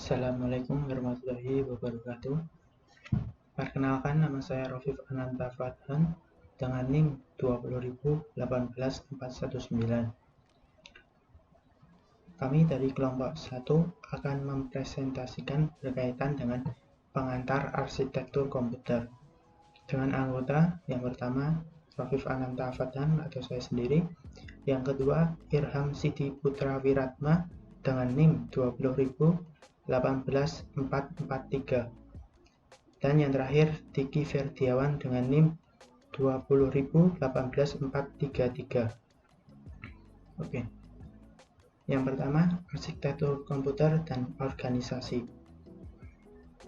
Assalamualaikum warahmatullahi wabarakatuh. Perkenalkan, nama saya Rofif Ananta Fadhan dengan NIM 200018419. Kami dari kelompok 1 akan mempresentasikan berkaitan dengan pengantar arsitektur komputer. Dengan anggota yang pertama, Rofif Ananta Fadhan atau saya sendiri. Yang kedua, Irham Sidi Putra Wiratma dengan NIM 200018443. Dan yang terakhir, Diki Ferdiawan dengan NIM 200018433. Oke. Yang pertama, arsitektur komputer dan organisasi.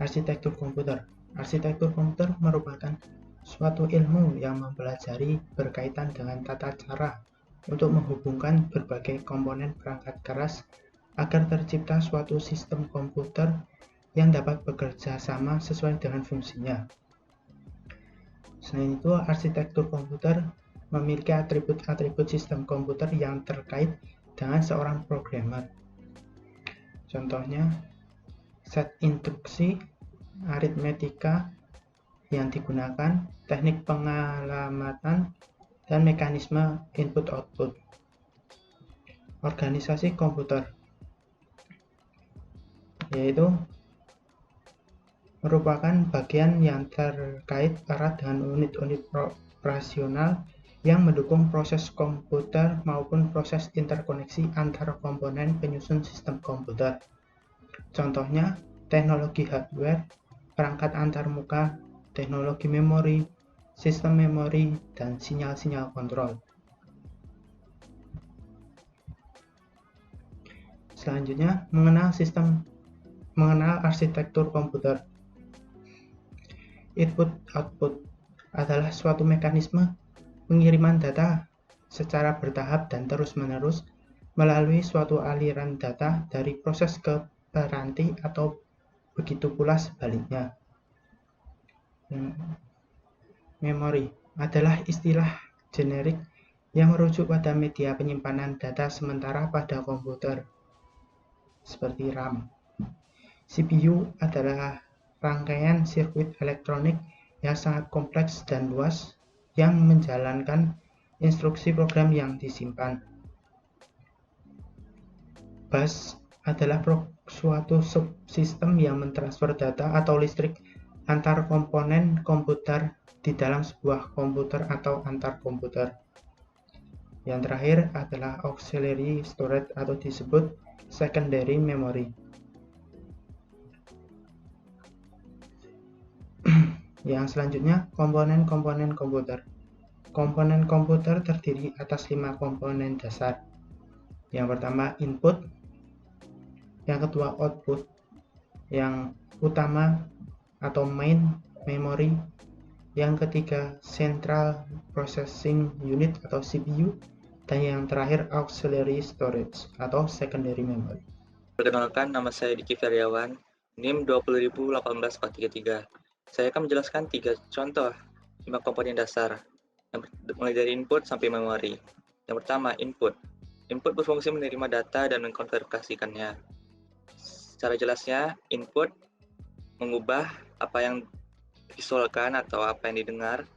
Arsitektur komputer. Arsitektur komputer merupakan suatu ilmu yang mempelajari berkaitan dengan tata cara untuk menghubungkan berbagai komponen perangkat keras agar tercipta suatu sistem komputer yang dapat bekerja sama sesuai dengan fungsinya. Selain itu, arsitektur komputer memiliki atribut-atribut sistem komputer yang terkait dengan seorang programmer. Contohnya, set instruksi, aritmetika yang digunakan, teknik pengalamatan, dan mekanisme input-output. Organisasi komputer yaitu merupakan bagian yang terkait erat dengan unit-unit operasional yang mendukung proses komputer maupun proses interkoneksi antar komponen penyusun sistem komputer. Contohnya, teknologi hardware, perangkat antarmuka, teknologi memori, sistem memori, dan sinyal-sinyal kontrol. Selanjutnya, mengenal arsitektur komputer. Input-output adalah suatu mekanisme pengiriman data secara bertahap dan terus-menerus melalui suatu aliran data dari proses ke peranti atau begitu pula sebaliknya. Memori adalah istilah generik yang merujuk pada media penyimpanan data sementara pada komputer, seperti RAM. CPU adalah rangkaian sirkuit elektronik yang sangat kompleks dan luas yang menjalankan instruksi program yang disimpan. Bus adalah suatu subsistem yang mentransfer data atau listrik antar komponen komputer di dalam sebuah komputer atau antar komputer. Yang terakhir adalah auxiliary storage atau disebut secondary memory. Yang selanjutnya, komponen-komponen komputer. Komponen komputer terdiri atas 5 komponen dasar. Yang pertama, input. Yang kedua, output. Yang utama atau main memory. Yang ketiga, central processing unit atau CPU. Dan yang terakhir, auxiliary storage atau secondary memory. Perkenalkan, nama saya Diki Ferdiawan, NIM 200018433. Saya akan menjelaskan 3 contoh 5 komponen dasar, mulai dari input sampai memori. Yang pertama, input. Input berfungsi menerima data dan mengkonversikannya. Secara jelasnya, input mengubah apa yang divisualkan atau apa yang didengar,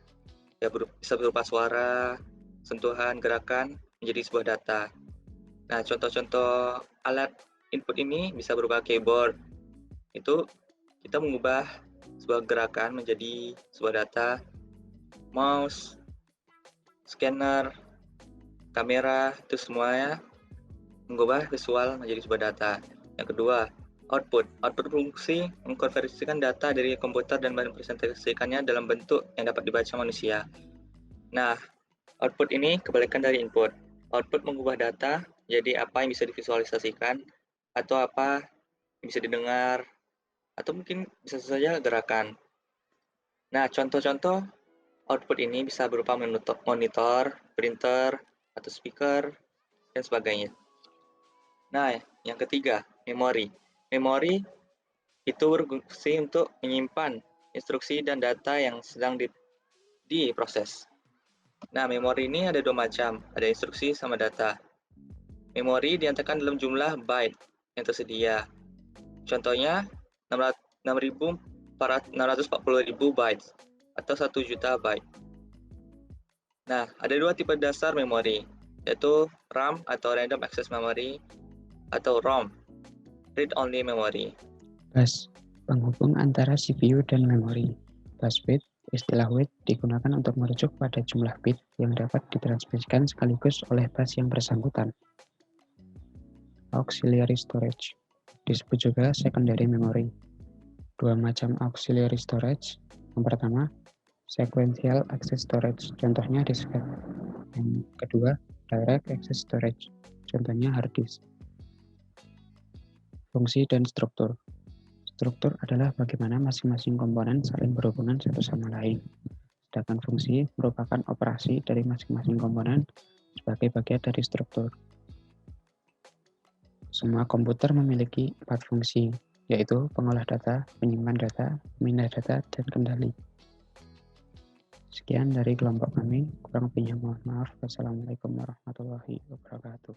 ya bisa berupa suara, sentuhan, gerakan, menjadi sebuah data. Nah, contoh-contoh alat input ini bisa berupa keyboard. Itu kita mengubah sebuah gerakan menjadi sebuah data, mouse, scanner, kamera, itu semuanya mengubah visual menjadi sebuah data. Yang kedua, output. Output berfungsi mengkonversikan data dari komputer dan mempresentasikannya dalam bentuk yang dapat dibaca manusia. Nah, output ini kebalikan dari input. Output mengubah data jadi apa yang bisa divisualisasikan atau apa yang bisa didengar, atau mungkin bisa saja gerakan. Nah, contoh-contoh output ini bisa berupa monitor, printer, atau speaker, dan sebagainya. Nah, yang ketiga, memori. Memori itu berfungsi untuk menyimpan instruksi dan data yang sedang diproses. Nah, memori ini ada 2 macam, ada instruksi sama data. Memori diantarkan dalam jumlah byte yang tersedia. Contohnya 640.000 bytes atau 1 juta byte. Nah, ada dua tipe dasar memori, yaitu RAM atau Random Access Memory atau ROM, Read Only Memory. Bus, penghubung antara CPU dan memori. Bus bit, istilah WAIT digunakan untuk merujuk pada jumlah bit yang dapat ditransmisikan sekaligus oleh bus yang bersangkutan. Auxiliary storage, disebut juga secondary memory. Dua macam auxiliary storage. Yang pertama, sequential access storage, contohnya diskette. Yang kedua, direct access storage, contohnya hard disk. Fungsi dan struktur. Struktur adalah bagaimana masing-masing komponen saling berhubungan satu sama lain. Sedangkan fungsi merupakan operasi dari masing-masing komponen sebagai bagian dari struktur. Semua komputer memiliki 4 fungsi, yaitu pengolah data, penyimpan data, pemindah data, dan kendali. Sekian dari kelompok kami, kurang lebihnya mohon maaf. Wassalamualaikum warahmatullahi wabarakatuh.